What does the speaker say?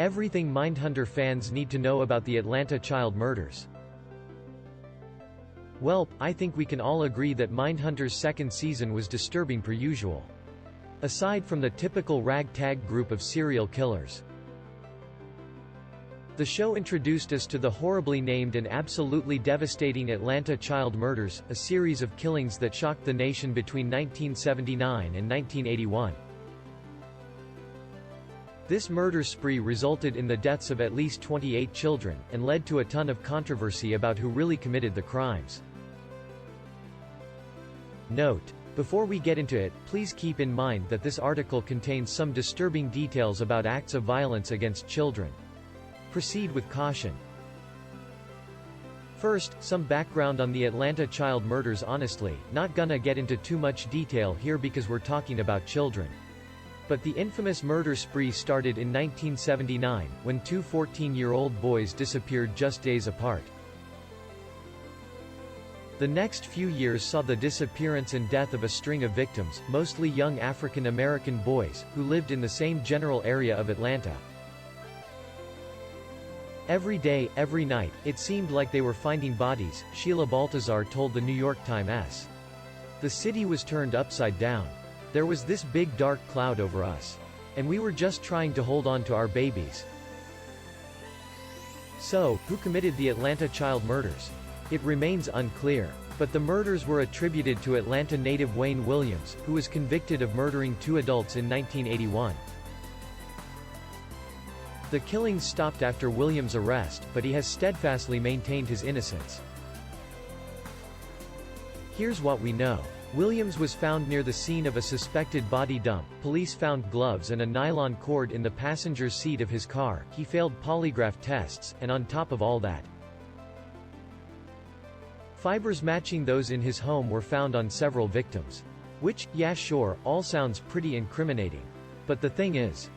Everything Mindhunter fans need to know about the Atlanta child murders. Well, I think we can all agree that Mindhunter's second season was disturbing per usual. Aside from the typical ragtag group of serial killers. The show introduced us to the horribly named and absolutely devastating Atlanta child murders, a series of killings that shocked the nation between 1979 and 1981. This murder spree resulted in the deaths of at least 28 children, and led to a ton of controversy about who really committed the crimes. Note: before we get into it, please keep in mind that this article contains some disturbing details about acts of violence against children. Proceed with caution. First, some background on the Atlanta child murders. Honestly, not gonna get into too much detail here because we're talking about children. But the infamous murder spree started in 1979, when two 14-year-old boys disappeared just days apart. The next few years saw the disappearance and death of a string of victims, mostly young African American boys, who lived in the same general area of Atlanta. Every day, every night, it seemed like they were finding bodies, Sheila Baltazar told the New York Times. The city was turned upside down. There was this big dark cloud over us. And we were just trying to hold on to our babies. So, who committed the Atlanta child murders? It remains unclear. But the murders were attributed to Atlanta native Wayne Williams, who was convicted of murdering two adults in 1981. The killings stopped after Williams' arrest, but he has steadfastly maintained his innocence. Here's what we know. Williams was found near the scene of a suspected body dump. Police found gloves and a nylon cord in the passenger's seat of his car. He failed polygraph tests, and on top of all that, fibers matching those in his home were found on several victims. Which, yeah sure, all sounds pretty incriminating. But the thing is,